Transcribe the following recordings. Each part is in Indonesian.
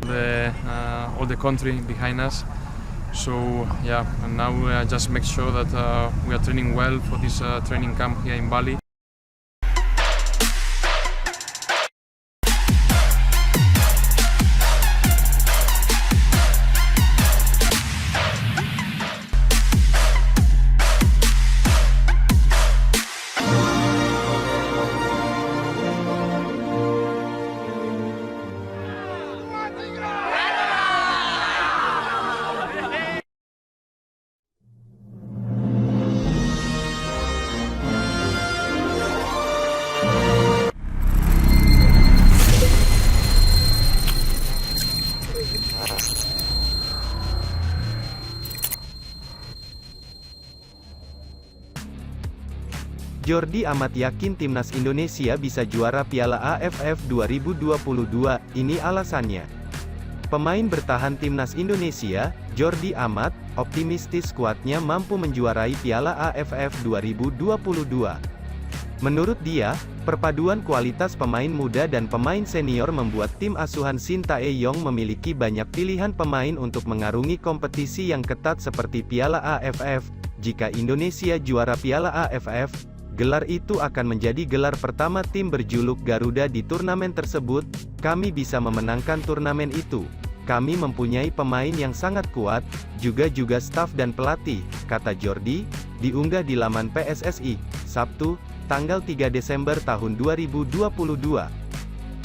all the country behind us. So yeah, and now just make sure that we are training well for this training camp here in Bali. Jordi amat yakin timnas Indonesia bisa juara Piala AFF 2022, ini alasannya. Pemain bertahan timnas Indonesia, Jordi Amat, optimistis skuadnya mampu menjuarai Piala AFF 2022. Menurut dia, perpaduan kualitas pemain muda dan pemain senior membuat tim asuhan Sintayong memiliki banyak pilihan pemain untuk mengarungi kompetisi yang ketat seperti Piala AFF. Jika Indonesia juara Piala AFF, gelar itu akan menjadi gelar pertama tim berjuluk Garuda di turnamen tersebut. Kami bisa memenangkan turnamen itu. Kami mempunyai pemain yang sangat kuat, juga staf dan pelatih, kata Jordi, diunggah di laman PSSI, Sabtu, tanggal 3 Desember tahun 2022.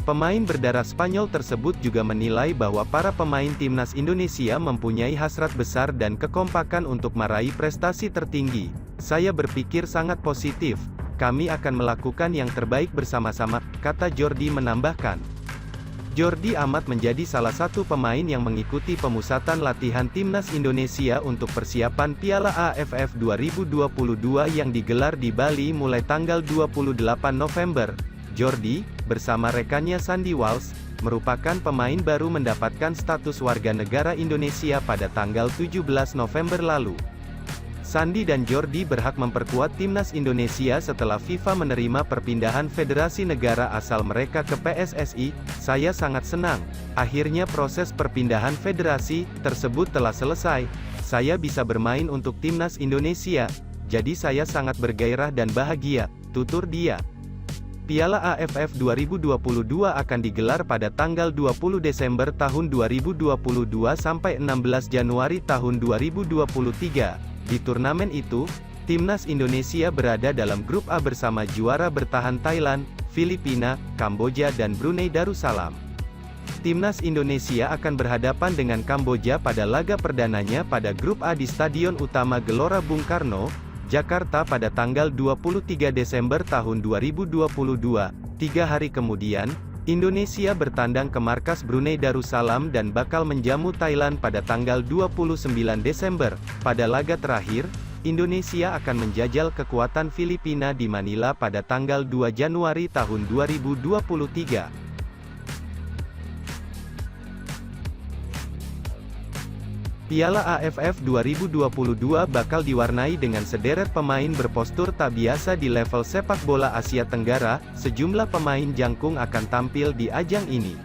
Pemain berdarah Spanyol tersebut juga menilai bahwa para pemain timnas Indonesia mempunyai hasrat besar dan kekompakan untuk meraih prestasi tertinggi. Saya berpikir sangat positif, kami akan melakukan yang terbaik bersama-sama, kata Jordi menambahkan. Jordi Amat menjadi salah satu pemain yang mengikuti pemusatan latihan timnas Indonesia untuk persiapan Piala AFF 2022 yang digelar di Bali mulai tanggal 28 November. Jordi, bersama rekannya Sandy Walsh, merupakan pemain baru mendapatkan status warga negara Indonesia pada tanggal 17 November lalu. Sandy dan Jordi berhak memperkuat timnas Indonesia setelah FIFA menerima perpindahan federasi negara asal mereka ke PSSI. Saya sangat senang, akhirnya proses perpindahan federasi tersebut telah selesai. Saya bisa bermain untuk timnas Indonesia, jadi saya sangat bergairah dan bahagia, tutur dia. Piala AFF 2022 akan digelar pada tanggal 20 Desember tahun 2022 sampai 16 Januari tahun 2023. Di turnamen itu, timnas Indonesia berada dalam grup A bersama juara bertahan Thailand, Filipina, Kamboja dan Brunei Darussalam. Timnas Indonesia akan berhadapan dengan Kamboja pada laga perdananya pada grup A di Stadion Utama Gelora Bung Karno, Jakarta pada tanggal 23 Desember tahun 2022. 3 hari kemudian, Indonesia bertandang ke markas Brunei Darussalam dan bakal menjamu Thailand pada tanggal 29 Desember. Pada laga terakhir, Indonesia akan menjajal kekuatan Filipina di Manila pada tanggal 2 Januari tahun 2023. Piala AFF 2022 bakal diwarnai dengan sederet pemain berpostur tak biasa di level sepak bola Asia Tenggara. Sejumlah pemain jangkung akan tampil di ajang ini.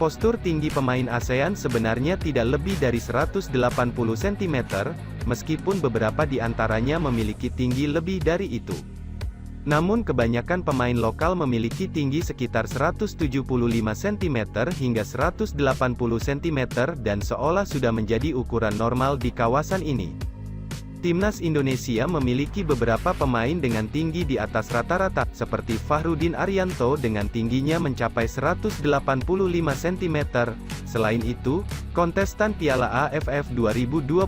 Postur tinggi pemain ASEAN sebenarnya tidak lebih dari 180 cm, meskipun beberapa di antaranya memiliki tinggi lebih dari itu. Namun kebanyakan pemain lokal memiliki tinggi sekitar 175 cm hingga 180 cm dan seolah sudah menjadi ukuran normal di kawasan ini. Timnas Indonesia memiliki beberapa pemain dengan tinggi di atas rata-rata, seperti Fahrudin Arianto dengan tingginya mencapai 185 cm. Selain itu, kontestan Piala AFF 2022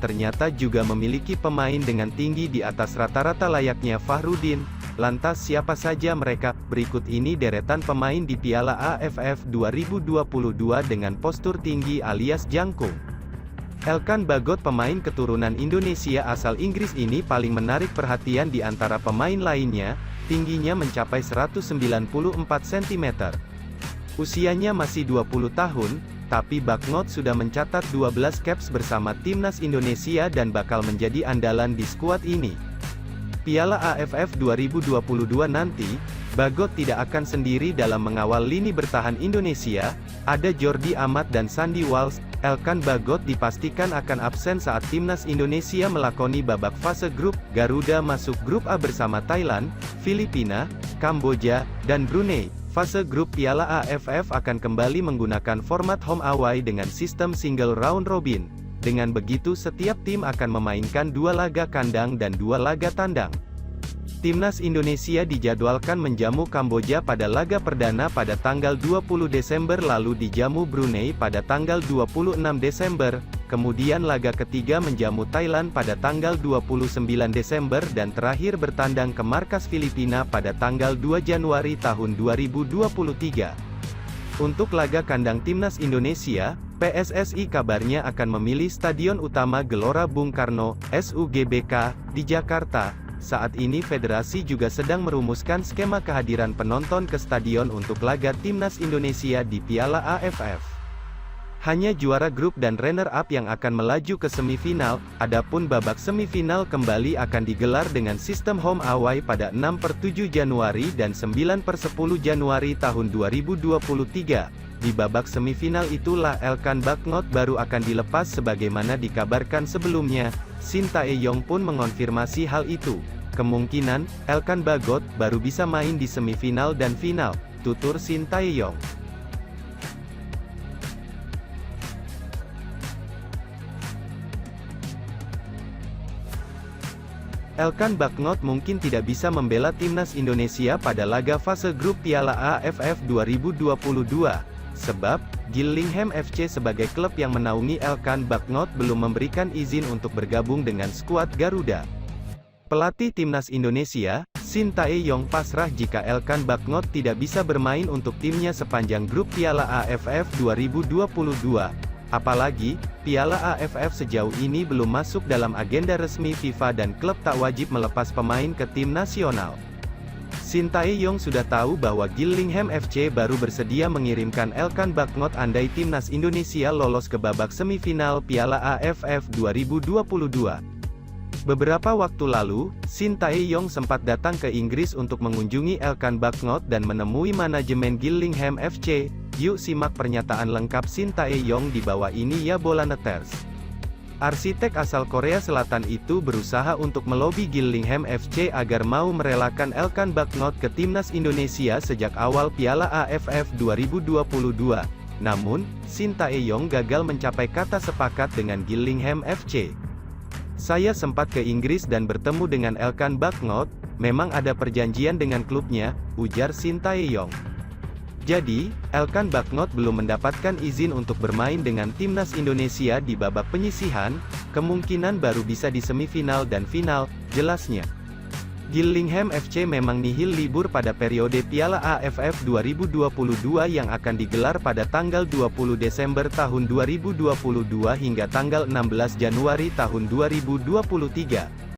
ternyata juga memiliki pemain dengan tinggi di atas rata-rata layaknya Fahrudin. Lantas siapa saja mereka? Berikut ini deretan pemain di Piala AFF 2022 dengan postur tinggi alias jangkung. Elkan Bagot, pemain keturunan Indonesia asal Inggris ini paling menarik perhatian di antara pemain lainnya, tingginya mencapai 194 cm. Usianya masih 20 tahun, tapi Bagot sudah mencatat 12 caps bersama timnas Indonesia dan bakal menjadi andalan di skuad ini. Piala AFF 2022 nanti, Bagot tidak akan sendiri dalam mengawal lini bertahan Indonesia. Ada Jordi Amat dan Sandy Walsh. Elkan Bagot dipastikan akan absen saat timnas Indonesia melakoni babak fase grup. Garuda masuk grup A bersama Thailand, Filipina, Kamboja, dan Brunei. Fase grup Piala AFF akan kembali menggunakan format home away dengan sistem single round robin. Dengan begitu setiap tim akan memainkan 2 laga kandang dan 2 laga tandang. Timnas Indonesia dijadwalkan menjamu Kamboja pada laga perdana pada tanggal 20 Desember lalu dijamu Brunei pada tanggal 26 Desember, kemudian laga ketiga menjamu Thailand pada tanggal 29 Desember dan terakhir bertandang ke markas Filipina pada tanggal 2 Januari tahun 2023. Untuk laga kandang Timnas Indonesia, PSSI kabarnya akan memilih Stadion Utama Gelora Bung Karno, SUGBK, di Jakarta. Saat ini federasi juga sedang merumuskan skema kehadiran penonton ke stadion untuk laga Timnas Indonesia di Piala AFF. Hanya juara grup dan runner-up yang akan melaju ke semifinal, adapun babak semifinal kembali akan digelar dengan sistem home away pada 6/7 Januari dan 9/10 Januari tahun 2023. Di babak semifinal itulah Elkan Bagnot baru akan dilepas sebagaimana dikabarkan sebelumnya. Shin Tae-yong pun mengonfirmasi hal itu. Kemungkinan, Elkan Bagot baru bisa main di semifinal dan final, tutur Shin Tae-yong. Elkan Bagnot mungkin tidak bisa membela timnas Indonesia pada laga fase grup Piala AFF 2022. Sebab, Gillingham FC sebagai klub yang menaungi Elkan Bagnot belum memberikan izin untuk bergabung dengan skuad Garuda. Pelatih timnas Indonesia, Shin Tae-yong pasrah jika Elkan Bagnot tidak bisa bermain untuk timnya sepanjang grup Piala AFF 2022. Apalagi, Piala AFF sejauh ini belum masuk dalam agenda resmi FIFA dan klub tak wajib melepas pemain ke tim nasional. Shin Tae-yong sudah tahu bahwa Gillingham FC baru bersedia mengirimkan Elkan Bagnot andai timnas Indonesia lolos ke babak semifinal Piala AFF 2022. Beberapa waktu lalu, Shin Tae-yong sempat datang ke Inggris untuk mengunjungi Elkan Bagnot dan menemui manajemen Gillingham FC. Yuk simak pernyataan lengkap Shin Tae-yong di bawah ini ya Bolaneters. Arsitek asal Korea Selatan itu berusaha untuk melobi Gillingham FC agar mau merelakan Elkan Bagnot ke timnas Indonesia sejak awal Piala AFF 2022. Namun, Shin Tae-yong gagal mencapai kata sepakat dengan Gillingham FC. Saya sempat ke Inggris dan bertemu dengan Elkan Bagnot, memang ada perjanjian dengan klubnya, ujar Shin Tae-yong. Jadi, Elkan Bagnot belum mendapatkan izin untuk bermain dengan timnas Indonesia di babak penyisihan, kemungkinan baru bisa di semifinal dan final, jelasnya. Gillingham FC memang nihil libur pada periode Piala AFF 2022 yang akan digelar pada tanggal 20 Desember tahun 2022 hingga tanggal 16 Januari tahun 2023.